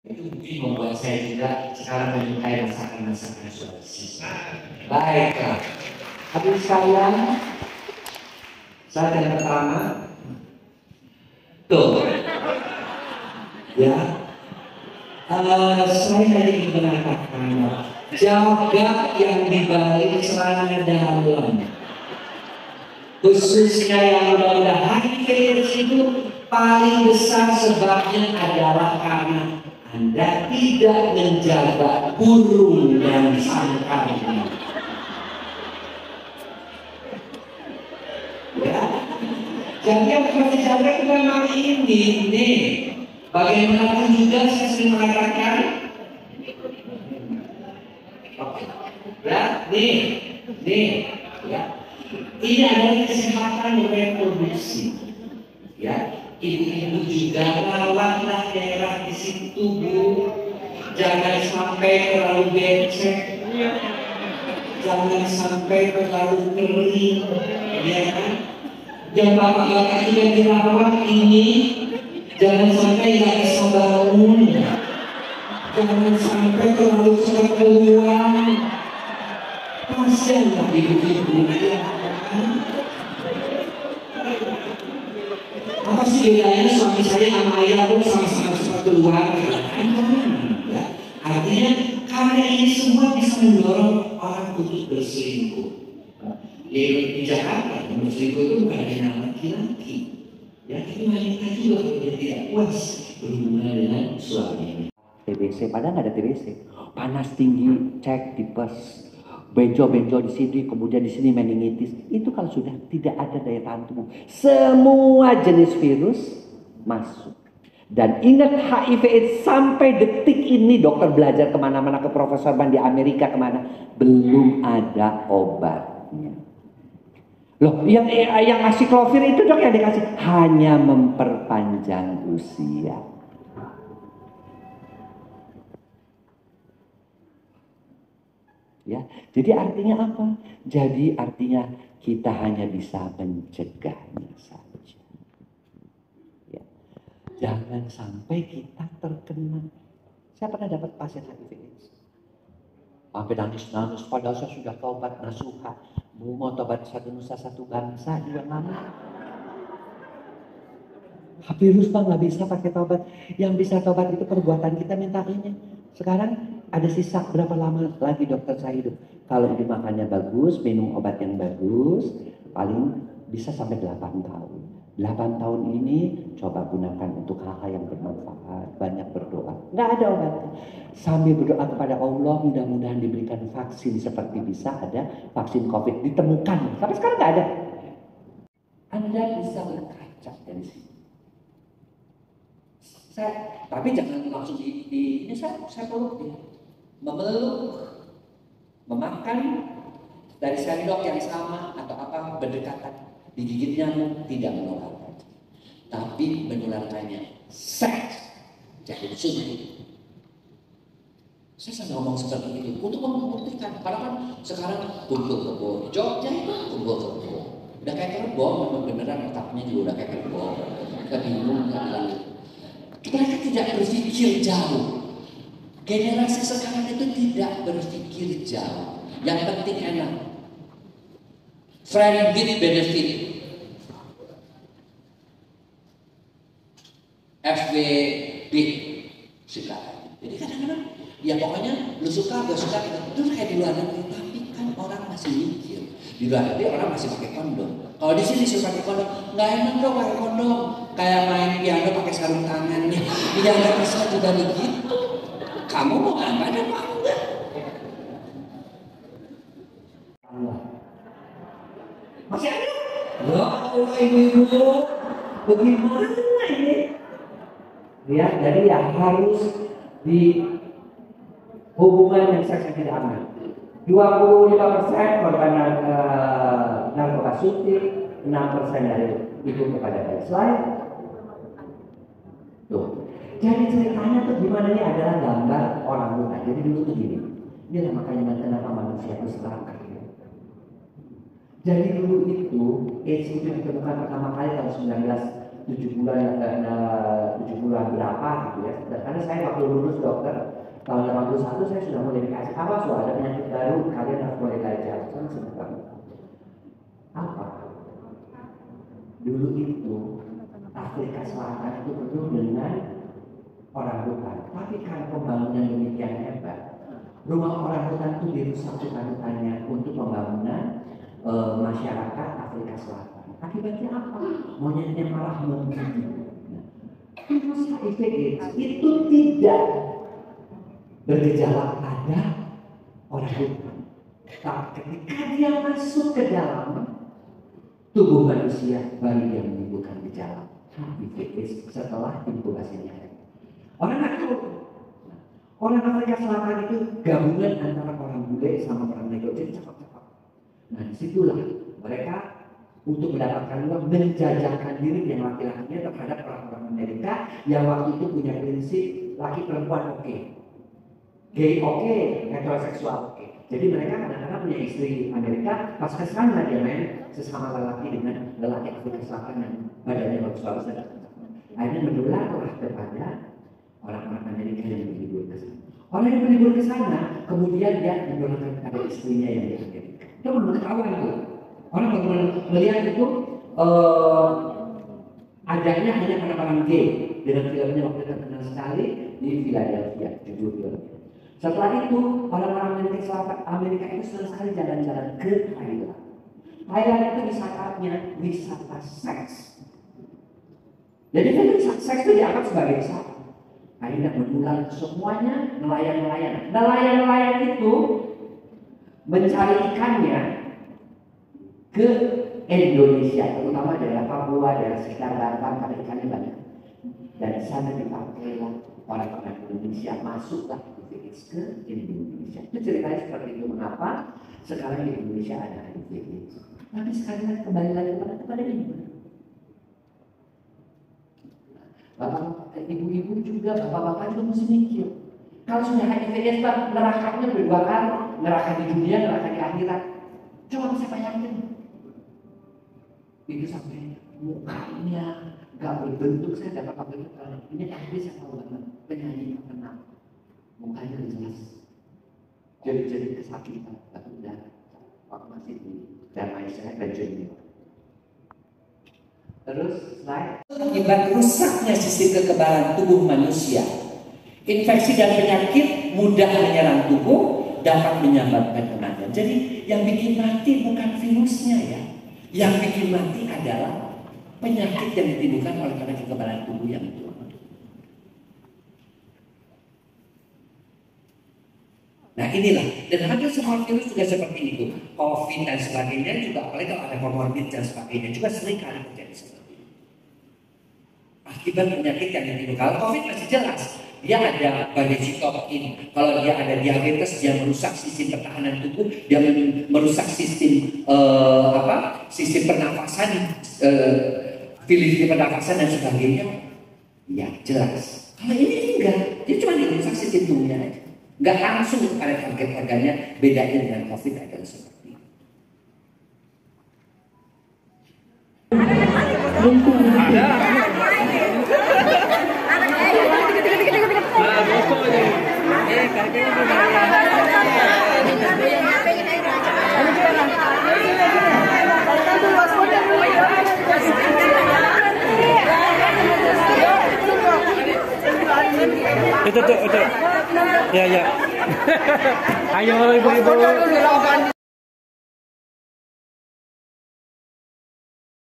Itu membuat saya juga sekarang menyukai masakan-masakan Sulawesi. Baiklah, habis sekalian, saat yang pertama, tuh, ya, saya ingin mengatakan jaga yang dibalik celana dalam, khususnya yang mudah-mudahan virus itu paling besar sebabnya adalah karena Anda tidak menjaga burung dan sangkarnya. Ya, jadi yang harus dijaga itu memang ini nih. Bagaimanapun juga saya sering mengatakan, ya, nih, ya, ini adalah kesehatan reproduksi. Ya, ibu-ibu juga rawatlah daerah di situ, Bu. Jangan sampai terlalu becek, jangan sampai terlalu kering, ya kan? Dan bapak-bapak juga dirawat ini, jangan sampai nggak bisa bangun, jangan sampai terlalu cepat keluar. Kasihanlah ibu-ibu, ya kan? Apa sih bedanya suami saya sama ayah pun sama-sama cepat keluar? Ya. Artinya karena ini semua bisa mendorong orang untuk berselingkuh. Di Jakarta, berselingkuh itu bukan hanya laki-laki, ya, tapi wanita juga kalau dia tidak puas berhubungan dengan suaminya. TBC, padahal nggak ada TBC. Panas tinggi, cek tipes, benjol-benjol di sini, kemudian di sini meningitis. Itu kalau sudah tidak ada daya tahan tubuh, semua jenis virus masuk. Dan ingat HIV/AIDS sampai detik ini dokter belajar kemana-mana, ke Profesor Ban di Amerika kemana, belum ada obatnya. Loh, yang asiklovir itu dok yang dikasih hanya memperpanjang usia. Ya, jadi artinya apa? Jadi artinya kita hanya bisa mencegahnya saja. Ya. Jangan sampai kita terkena. Saya pernah dapat pasien HIV/AIDS. Sampai nangis-nangis, padahal saya sudah tobat nasuha. Mau tobat satu nusa satu bangsa juga lama. Virus mah nggak bisa pakai tobat. Yang bisa tobat itu perbuatan kita, minta ini. Sekarang ada sisa berapa lama lagi dokter saya hidup? Kalau hidup makannya bagus, minum obat yang bagus, paling bisa sampai 8 tahun. 8 tahun ini coba gunakan untuk hal-hal yang bermanfaat, banyak berdoa. Nggak ada obatnya. Sambil berdoa kepada Allah, mudah-mudahan diberikan vaksin seperti bisa ada vaksin COVID ditemukan. Sampai sekarang nggak ada. Anda bisa berkaca dari sini. Tapi jangan langsung ini saya peluk dia, memeluk, memakan dari sendok yang sama atau apa berdekatan, digigit nyamuk tidak menularkan, tapi menularkannya seks, jadi suntik. Saya sampai ngomong seperti itu untuk membuktikan, karena kan sekarang kumpul kebo, Jogja itu kumpul kebo, udah kayak kerbau, memang beneran otaknya juga udah kayak kerbau, kita bingung nggak bilang. Mereka tidak berpikir jauh. Generasi sekarang itu tidak berpikir jauh. Yang penting enak. Friend with benefit. FWB. Suka. Jadi kadang-kadang, ya pokoknya lu suka, gak suka. Itu kayak di luar negeri. Tapi kan orang masih mikir. Di luar negeri orang masih pakai kondom. Kalau di sini suka pakai kondom, nggak enak dong pakai kondom. Kayak main piano pakai sarung tangan nih. Ya nggak bisa juga begitu. Kamu mau apa dan mau enggak? Masih ada? Ya Allah ibu-ibu, bagaimana ini? Ya, jadi ya harus di hubungan yang seks yang tidak aman. 25% korban narkoba suntik, 6% dari itu kepada baseline. Tuh. Jadi ceritanya tuh gimana, ini adalah gambar orang hutan. Jadi dulu tuh gini. Inilah makanya kenapa manusia itu serakah. Jadi dulu itu AIDS itu ditemukan pertama kali tahun 7 bulan berapa gitu ya. Karena saya waktu lulus dokter tahun 81 saya sudah mulai dikasih apa, sudah ada penyakit baru, kalian harus mulai belajar. Saya sempat apa? Dulu itu Afrika Selatan itu penuh dengan orang hutan, tapi karena pembangunan demikian hebat, rumah orang hutan itu dirusak hutan-hutannya untuk pembangunan masyarakat Afrika Selatan. Akibatnya apa? Monyetnya malah menggigit. Virus HIV itu tidak bergejala pada orang hutan, tapi ketika dia masuk ke dalam tubuh manusia baru dia menimbulkan gejala HIV setelah inkubasinya. Orang nggak tahu. Orang Afrika Selatan itu gabungan antara orang bule sama orang negro, jadi cepat-cepat. Nah disitulah mereka untuk mendapatkan uang menjajakan diri yang laki-lakinya terhadap orang-orang Amerika yang waktu itu punya prinsip laki perempuan oke, gay oke, heteroseksual oke. Jadi mereka kadang-kadang punya istri Amerika, pas kesana dia main sesama lelaki dengan lelaki Afrika Selatan yang badannya bagus-bagus dan akhirnya menularlah kepada orang-orang Amerika yang berlibur ke sana. Orang yang berlibur ke sana, kemudian dia menularkan kepada istrinya yang di Amerika. Itu belum ketahuan tuh. Orang baru melihat itu adanya hanya pada orang gay dengan filmnya waktu itu terkenal sekali di Philadelphia, judul filmnya. Setelah itu orang-orang Amerika itu sering sekali jalan-jalan ke Thailand. Thailand itu wisatanya wisata seks. Jadi kan seks itu dianggap sebagai wisata. Akhirnya menular semuanya nelayan-nelayan. Nelayan-nelayan itu mencari ikannya ke Indonesia, terutama daerah Papua, daerah sekitar Batam, karena ikannya banyak. Dan di sana dipakailah orang-orang Indonesia masuklah ke Indonesia. Itu ceritanya seperti itu. Mengapa sekarang di Indonesia ada HIV? Tapi sekarang kembali lagi kepada ibu. Bapak, ibu-ibu juga, bapak-bapak juga mesti mikir. Kalau sudah HIV, nerakanya berdua kali, neraka di dunia, neraka di akhirat. Coba bisa bayangin. Itu sampai mukanya gak berbentuk. Saya dapat waktu itu ini tapi saya tahu banget penyanyi terkenal, mukanya jelas, jadi kesakitan, tapi udah waktu masih di damai saya dan junior. Terus slide. Akibat rusaknya sistem kekebalan tubuh manusia, infeksi dan penyakit mudah menyerang tubuh, dapat menyebabkan kematian. Jadi yang bikin mati bukan virusnya ya. Yang bikin mati adalah penyakit yang ditimbulkan oleh karena kekebalan tubuh yang turun. Nah inilah, dan hampir semua virus juga seperti itu. COVID dan sebagainya juga, apalagi kalau ada komorbid dan sebagainya juga sering kali terjadi seperti itu. Akibat penyakit yang ditimbulkan. Kalau COVID masih jelas, dia ada badai sitokin. Kalau dia ada diabetes, dia merusak sistem pertahanan tubuh, dia merusak sistem sistem pernafasan, filtri pernafasan dan sebagainya. Ya jelas. Kalau ini enggak, dia cuma merusak sistem tubuhnya aja. Enggak langsung pada target organnya. Bedanya dengan COVID adalah seperti itu. Itu. Ya. Ayo ibu-ibu.